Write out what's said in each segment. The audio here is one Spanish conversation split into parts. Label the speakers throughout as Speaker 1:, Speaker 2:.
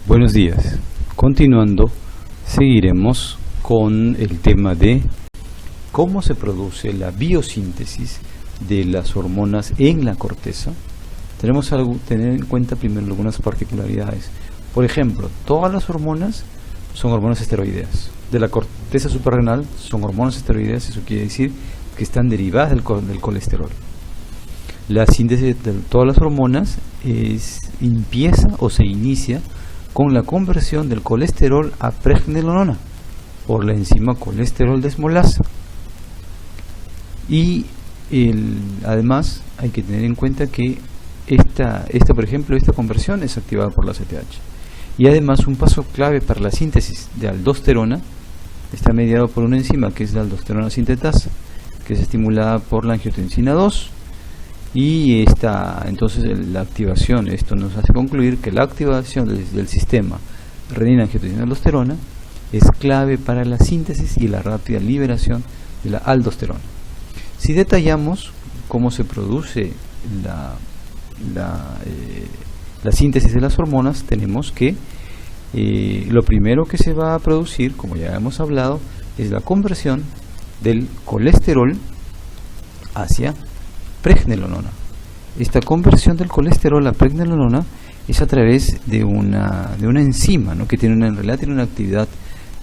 Speaker 1: Buenos días. Continuando, seguiremos con el tema de cómo se produce la biosíntesis de las hormonas en la corteza. Tenemos que tener en cuenta primero algunas particularidades. Por ejemplo, todas las hormonas son hormonas esteroideas. De la corteza suprarrenal son hormonas esteroideas, eso quiere decir que están derivadas del colesterol. La síntesis de todas las hormonas empieza o se inicia con la conversión del colesterol a pregnenolona por la enzima colesterol desmolasa. Y además hay que tener en cuenta que por ejemplo, esta conversión es activada por la ACTH. Y además un paso clave para la síntesis de aldosterona está mediado por una enzima que es la aldosterona sintetasa, que es estimulada por la angiotensina 2. Y entonces la activación, esto nos hace concluir que la activación del sistema renina-angiotensina-aldosterona es clave para la síntesis y la rápida liberación de la aldosterona. Si detallamos cómo se produce la síntesis de las hormonas, tenemos que lo primero que se va a producir, como ya hemos hablado, es la conversión del colesterol hacia pregnenolona. Esta conversión del colesterol a pregnenolona es a través de una enzima, ¿no?, que en realidad tiene una actividad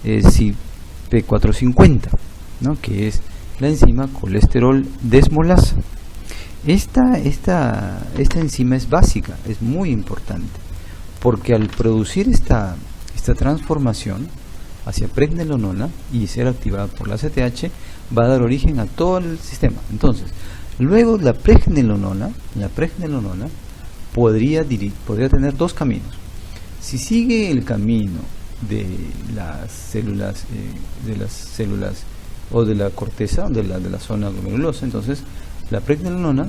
Speaker 1: P450, ¿no?, que es la enzima colesterol desmolasa. Esta enzima es básica, es muy importante, porque al producir esta transformación hacia pregnenolona y ser activada por la ACTH, va a dar origen a todo el sistema. Entonces, luego la pregnenolona podría tener dos caminos. Si sigue el camino de las células o de la corteza, de la zona glomerulosa, entonces la pregnenolona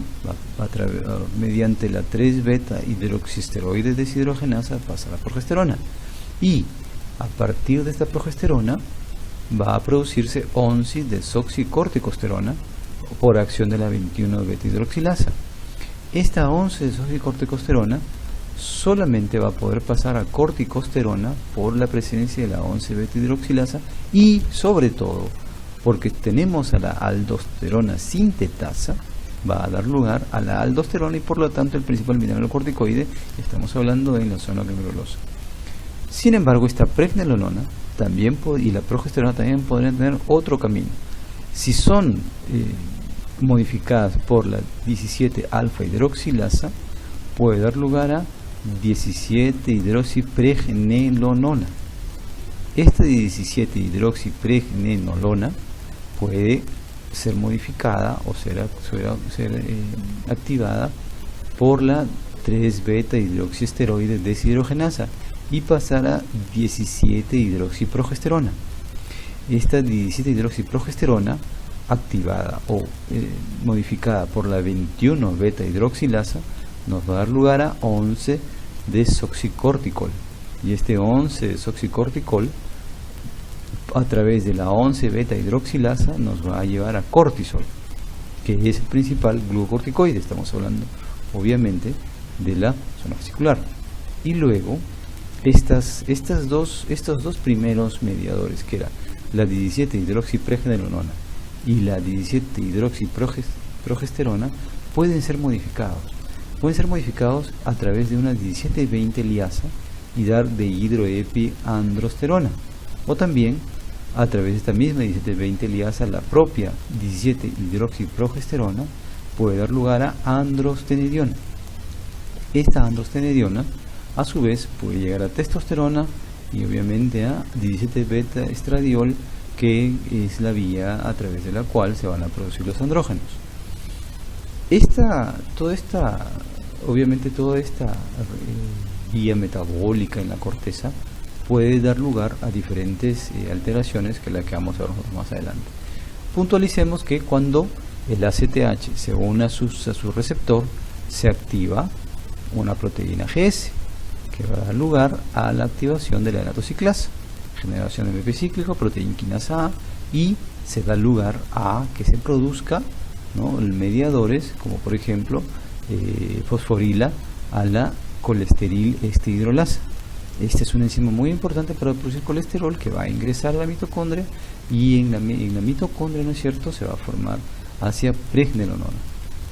Speaker 1: mediante la 3-beta hidroxiesteroide deshidrogenasa pasa a la progesterona, y a partir de esta progesterona va a producirse 11-desoxicorticosterona por acción de la 21-beta hidroxilasa. Esta 11-desoxicorticosterona solamente va a poder pasar a corticosterona por la presencia de la 11-beta hidroxilasa, y sobre todo porque tenemos a la aldosterona sintetasa, va a dar lugar a la aldosterona, y por lo tanto el principal mineralocorticoide estamos hablando en la zona glomerulosa. Sin embargo, esta pregnenolona y la progesterona también podrían tener otro camino. Si son modificadas por la 17-alfa hidroxilasa, puede dar lugar a 17-hidroxipregnenolona. Esta 17-hidroxipregnenolona puede ser modificada o ser activada por la 3-beta hidroxiesteroide deshidrogenasa y pasar a 17-hidroxiprogesterona. Esta 17-hidroxiprogesterona activada o modificada por la 21-beta hidroxilasa nos va a dar lugar a 11-desoxicorticol, y este 11-desoxicorticol a través de la 11-beta hidroxilasa nos va a llevar a cortisol, que es el principal glucocorticoide. Estamos hablando obviamente de la zona vesicular. Y luego estos dos primeros mediadores, que era la 17-hidroxipregnenolona y la 17-hidroxiprogesterona, pueden ser modificados a través de una 17-20 liasa y dar dehidroepiandrosterona, o también a través de esta misma 17-20 liasa la propia 17-hidroxiprogesterona puede dar lugar a androstenediona. Esta androstenediona a su vez puede llegar a testosterona y obviamente a 17-beta estradiol, que es la vía a través de la cual se van a producir los andrógenos. Toda esta vía metabólica en la corteza puede dar lugar a diferentes alteraciones, que es la que vamos a ver más adelante. Puntualicemos que cuando el ACTH se une a su receptor, se activa una proteína GS, que va a dar lugar a la activación de la enatociclasa, generación de AMP cíclico, proteína quinasa A, y se da lugar a que se produzca, ¿no?, mediadores como por ejemplo fosforila a la colesteril hidrolasa. Esta es una enzima muy importante para producir colesterol que va a ingresar a la mitocondria y en la mitocondria, ¿no es cierto?, se va a formar hacia pregnenolona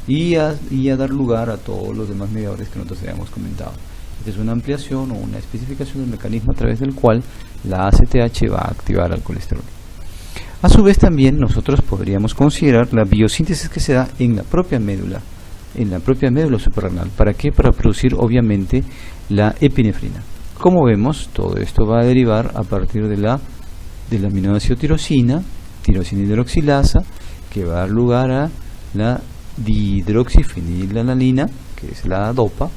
Speaker 1: y a dar lugar a todos los demás mediadores que nosotros habíamos comentado. Esta es una ampliación o una especificación del mecanismo a través del cual la ACTH va a activar al colesterol. A su vez también nosotros podríamos considerar la biosíntesis que se da en la propia médula suprarrenal. ¿Para qué? Para producir obviamente la epinefrina. Como vemos, todo esto va a derivar a partir del aminoácido tirosina hidroxilasa, que va a dar lugar a la dihidroxifenilalanina, que es la dopa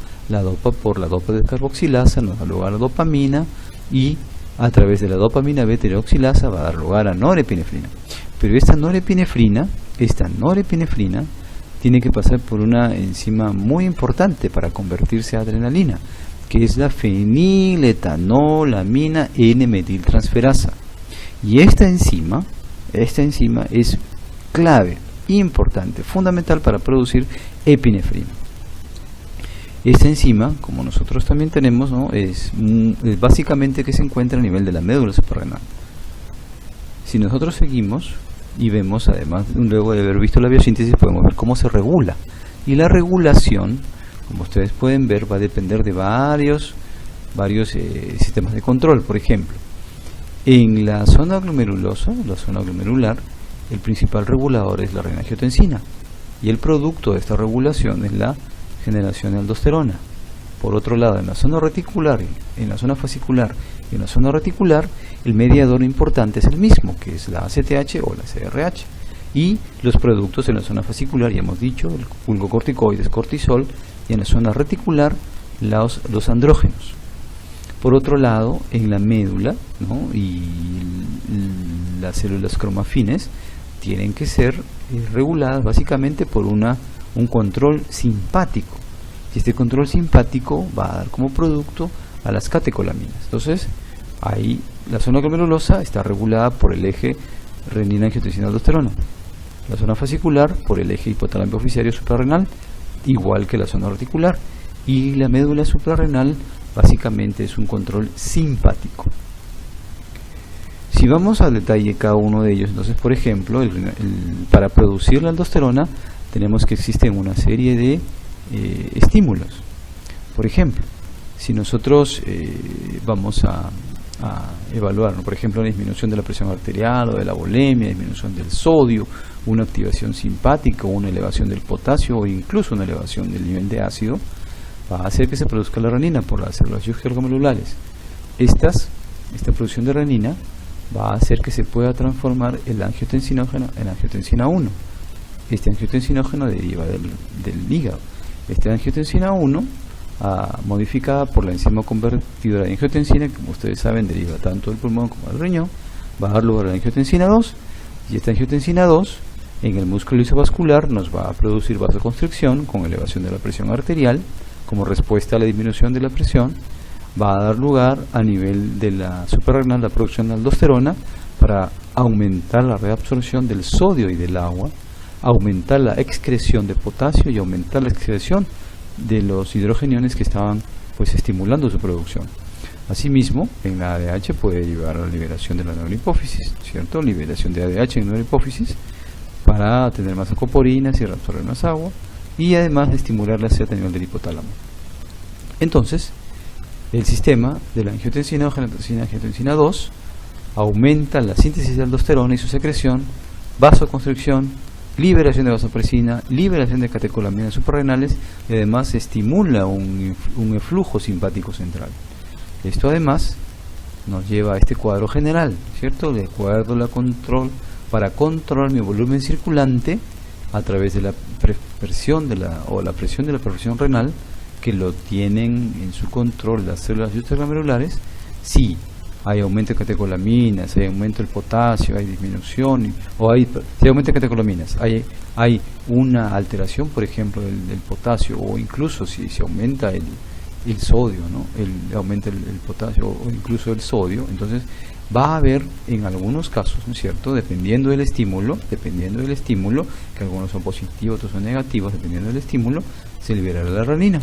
Speaker 1: por la dopa descarboxilasa nos da lugar a dopamina, y a través de la dopamina beta hidroxilasa va a dar lugar a norepinefrina. Pero esta norepinefrina tiene que pasar por una enzima muy importante para convertirse a adrenalina, que es la feniletanolamina N-metiltransferasa. Y esta enzima es clave, importante, fundamental para producir epinefrina. Esta enzima, como nosotros también tenemos, ¿no?, es básicamente que se encuentra a nivel de la médula suprarrenal. Si nosotros seguimos y vemos, además, luego de haber visto la biosíntesis, podemos ver cómo se regula. Y la regulación, como ustedes pueden ver, va a depender de varios sistemas de control. Por ejemplo, en la zona glomerulosa, la zona glomerular, el principal regulador es la renin-angiotensina, y el producto de esta regulación es la generación de aldosterona. Por otro lado, en la zona reticular, en la zona fascicular y en la zona reticular, el mediador importante es el mismo, que es la ACTH o la CRH. Y los productos en la zona fascicular, ya hemos dicho, el glucocorticoides, cortisol, y en la zona reticular, los andrógenos. Por otro lado, en la médula, ¿no?, y las células cromafines tienen que ser reguladas básicamente por un control simpático. Y este control simpático va a dar como producto a las catecolaminas. Entonces, ahí la zona glomerulosa está regulada por el eje renina-angiotensina-aldosterona, la zona fascicular por el eje hipotálamo oficiario suprarrenal, igual que la zona reticular, y la médula suprarrenal básicamente es un control simpático. Si vamos al detalle cada uno de ellos, entonces, por ejemplo, para producir la aldosterona tenemos que existen una serie de estímulos. Por ejemplo, si nosotros vamos a evaluar, ¿no?, por ejemplo, una disminución de la presión arterial o de la volemia, disminución del sodio, una activación simpática, una elevación del potasio o incluso una elevación del nivel de ácido, va a hacer que se produzca la renina por las células glomerulares. Esta producción de renina va a hacer que se pueda transformar el angiotensinógeno en angiotensina 1. Este angiotensinógeno deriva del hígado. Esta angiotensina 1, modificada por la enzima convertidora de angiotensina, que como ustedes saben deriva tanto del pulmón como del riñón, va a dar lugar a la angiotensina 2, y esta angiotensina 2 en el músculo lisovascular nos va a producir vasoconstricción con elevación de la presión arterial. Como respuesta a la disminución de la presión, va a dar lugar a nivel de la suprarrenal la producción de aldosterona para aumentar la reabsorción del sodio y del agua, aumentar la excreción de potasio y aumentar la excreción de los hidrogeniones que estaban estimulando su producción. Asimismo, en la ADH puede llevar a la liberación de la neurohipófisis, ¿cierto? Liberación de ADH en neurohipófisis para tener más acoporinas y reabsorber más agua, y además de estimular la sed a nivel del hipotálamo. Entonces, el sistema de la angiotensina 2 aumenta la síntesis de aldosterona y su secreción, vasoconstricción, liberación de vasopresina, liberación de catecolaminas suprarrenales, y además estimula un eflujo simpático central. Esto además nos lleva a este cuadro general, ¿cierto? De acuerdo a la para controlar mi volumen circulante a través de la presión de la perfusión renal, que lo tienen en su control las células extraglomerulares. Si hay aumento de catecolaminas, hay aumento del potasio, hay disminución, si hay aumento de catecolaminas, hay una alteración, por ejemplo, del potasio, o incluso si se aumenta el sodio, ¿no?, aumenta el potasio o incluso el sodio, entonces va a haber en algunos casos, ¿no es cierto?, dependiendo del estímulo, que algunos son positivos, otros son negativos, dependiendo del estímulo, se liberará la renina.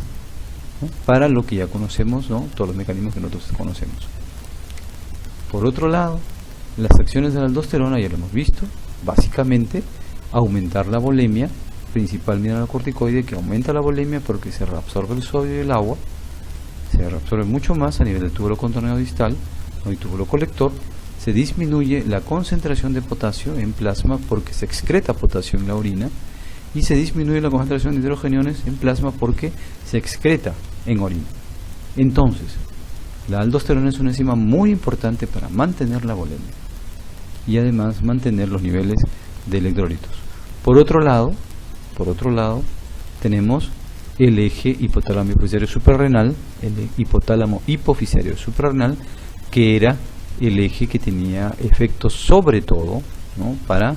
Speaker 1: ¿no? Para lo que ya conocemos, ¿no? Todos los mecanismos que nosotros conocemos. Por otro lado, las acciones de la aldosterona ya lo hemos visto, básicamente aumentar la volemia, principal mineralocorticoide que aumenta la volemia porque se reabsorbe el sodio y el agua, se reabsorbe mucho más a nivel del túbulo contorneado distal, no hay túbulo colector, se disminuye la concentración de potasio en plasma porque se excreta potasio en la orina y se disminuye la concentración de hidrogeniones en plasma porque se excreta en orina. Entonces, la aldosterona es una enzima muy importante para mantener la volemia y además mantener los niveles de electrolitos. Por otro lado, tenemos el eje hipotálamo hipoficiario suprarrenal, el hipotálamo hipoficiario suprarrenal, que era el eje que tenía efectos sobre todo, ¿no? Para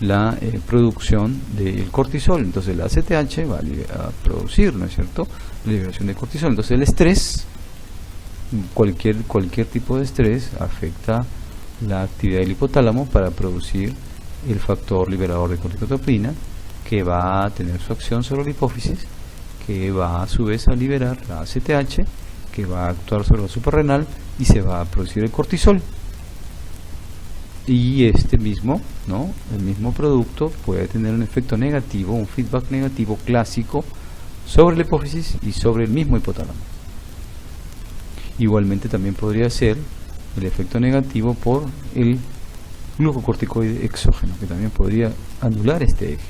Speaker 1: la producción del cortisol. Entonces la ACTH va a producir, ¿no es cierto?, la liberación de cortisol. Entonces el estrés, cualquier tipo de estrés afecta la actividad del hipotálamo para producir el factor liberador de corticotropina, que va a tener su acción sobre la hipófisis, que va a su vez a liberar la ACTH, que va a actuar sobre la suprarrenal y se va a producir el cortisol. Y este mismo, ¿no?, el mismo producto puede tener un efecto negativo, un feedback negativo clásico sobre la hipófisis y sobre el mismo hipotálamo. Igualmente también podría ser el efecto negativo por el glucocorticoide exógeno, que también podría anular este eje.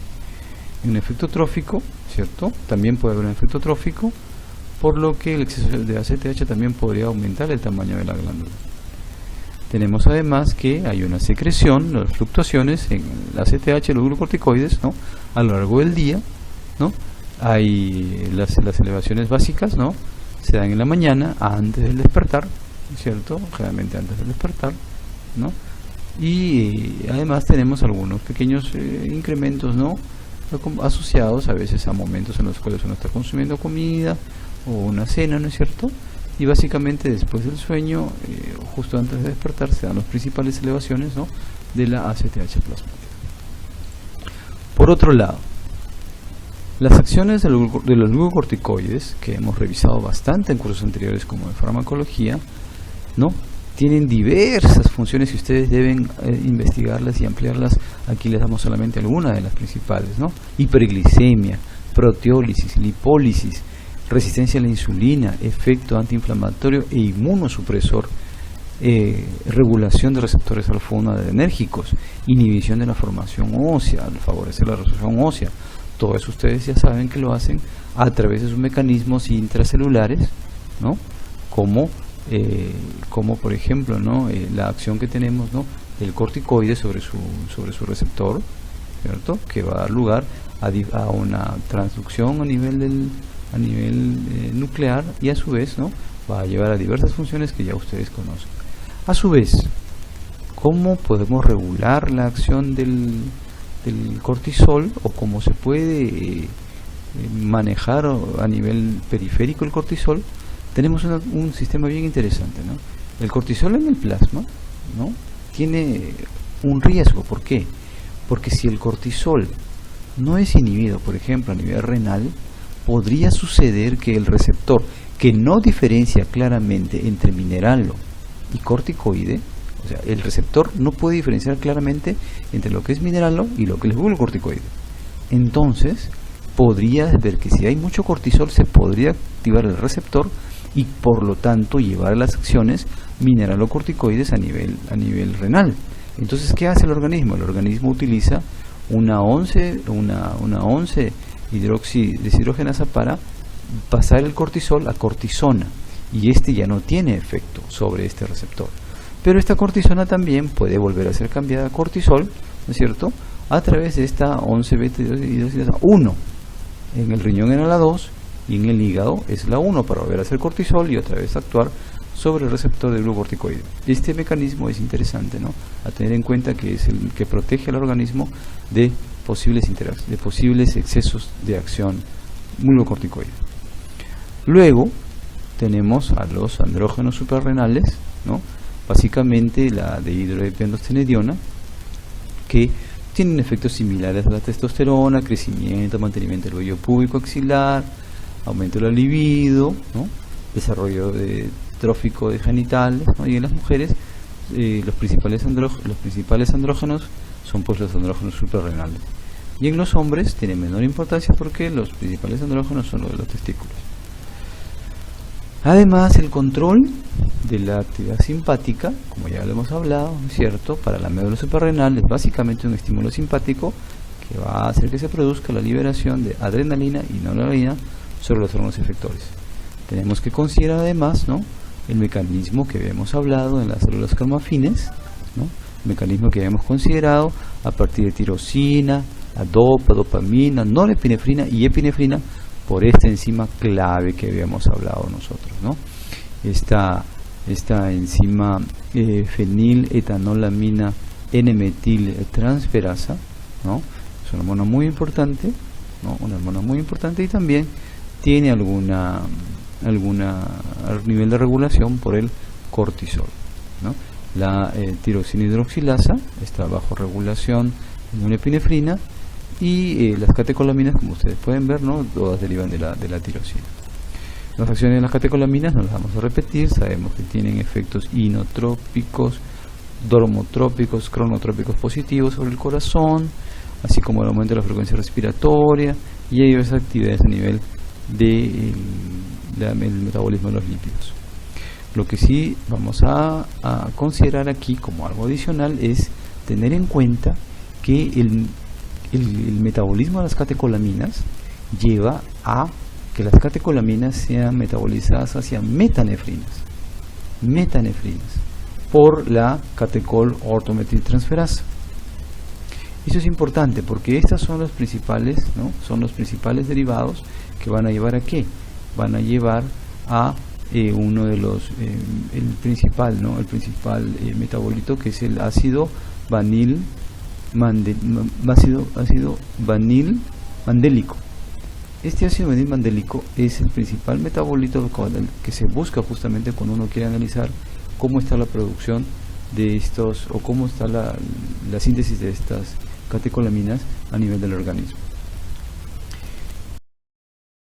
Speaker 1: Un efecto trófico, ¿cierto? También puede haber un efecto trófico, por lo que el exceso de ACTH también podría aumentar el tamaño de la glándula. Tenemos además que hay una secreción, las fluctuaciones en la ACTH, los glucocorticoides, ¿no?, a lo largo del día, ¿no? Hay las elevaciones básicas, ¿no?, se dan en la mañana antes del despertar, ¿cierto? Generalmente antes del despertar, ¿no? Y además tenemos algunos pequeños incrementos, ¿no?, asociados a veces a momentos en los cuales uno está consumiendo comida o una cena, ¿no es cierto? Y básicamente después del sueño, justo antes de despertar, se dan las principales elevaciones, ¿no?, de la ACTH plasmática. Por otro lado, las acciones de los glucocorticoides, que hemos revisado bastante en cursos anteriores como de farmacología, ¿no?, tienen diversas funciones y ustedes deben investigarlas y ampliarlas. Aquí les damos solamente algunas de las principales, ¿no? Hiperglicemia, proteólisis, lipólisis, resistencia a la insulina, efecto antiinflamatorio e inmunosupresor, regulación de receptores alfa-1 adrenérgicos, inhibición de la formación ósea, al favorecer la resolución ósea. Todo eso ustedes ya saben que lo hacen a través de sus mecanismos intracelulares, ¿no?, como por ejemplo, ¿no?, la acción que tenemos, ¿no?, del corticoide sobre su receptor, ¿cierto?, que va a dar lugar a una transducción a nivel nuclear y a su vez, ¿no?, va a llevar a diversas funciones que ya ustedes conocen. A su vez, ¿cómo podemos regular la acción del cortisol, o cómo se puede manejar a nivel periférico el cortisol? Tenemos un sistema bien interesante, ¿no? El cortisol en el plasma, ¿no?, tiene un riesgo. ¿Por qué? Porque si el cortisol no es inhibido, por ejemplo, a nivel renal, podría suceder que el receptor, que no diferencia claramente entre mineralo y corticoide, o sea, el receptor no puede diferenciar claramente entre lo que es mineralo y lo que es glucocorticoide. Entonces, podría ver que si hay mucho cortisol, se podría activar el receptor y por lo tanto llevar las acciones mineralocorticoides a nivel renal. Entonces, ¿qué hace el organismo? El organismo utiliza una 11 hidroxideshidrogenasa para pasar el cortisol a cortisona, y este ya no tiene efecto sobre este receptor. Pero esta cortisona también puede volver a ser cambiada a cortisol, ¿no es cierto?, a través de esta 11 beta-hidroxidasa 1. En el riñón era la 2 y en el hígado es la 1 para volver a ser cortisol y otra vez actuar sobre el receptor de glucocorticoide. Este mecanismo es interesante, ¿no?, a tener en cuenta, que es el que protege al organismo de posibles excesos de acción glucocorticoide. Luego tenemos a los andrógenos suprarrenales, ¿no?, básicamente la dehidroepiandrostenediona, que tienen efectos similares a la testosterona: crecimiento, mantenimiento del vello púbico axilar, aumento de la libido, ¿no? Desarrollo trófico de genitales, ¿no? Y en las mujeres los principales andrógenos son pues los andrógenos suprarrenales. Y en los hombres tiene menor importancia porque los principales andrógenos son los de los testículos. Además, el control de la actividad simpática, como ya lo hemos hablado, ¿no es cierto? Para la médula suprarrenal es básicamente un estímulo simpático que va a hacer que se produzca la liberación de adrenalina y noradrenalina sobre los órganos efectores. Tenemos que considerar además, ¿no?, el mecanismo que habíamos hablado en las células cromafines, ¿no?, el mecanismo que habíamos considerado a partir de tirosina, ADOPA, dopamina, norepinefrina y epinefrina, por esta enzima clave que habíamos hablado nosotros, ¿no? Esta enzima feniletonolamina N-metiltransferasa, ¿no?, es una hormona muy importante, ¿no?, una hormona muy importante, y también tiene alguna nivel de regulación por el cortisol, ¿no? La tirosina hidroxilasa está bajo regulación en una epinefrina, y las catecolaminas, como ustedes pueden ver, ¿no?, todas derivan de la tirosina. Las acciones de las catecolaminas no las vamos a repetir, sabemos que tienen efectos inotrópicos, dormotrópicos, cronotrópicos positivos sobre el corazón, así como el aumento de la frecuencia respiratoria, y hay diversas actividades a nivel del metabolismo de los lípidos. Lo que sí vamos a considerar aquí como algo adicional es tener en cuenta que el metabolismo de las catecolaminas lleva a que las catecolaminas sean metabolizadas hacia metanefrinas por la catecol ortometiltransferasa. Eso es importante porque estas son los principales, ¿no?, son los principales derivados que van a llevar a ¿qué? Van a llevar a uno de los el principal metabolito, que es el ácido ácido vanil mandélico. Este ácido vanil mandélico es el principal metabolito que se busca justamente cuando uno quiere analizar cómo está la producción de estos, o cómo está la síntesis de estas catecolaminas a nivel del organismo.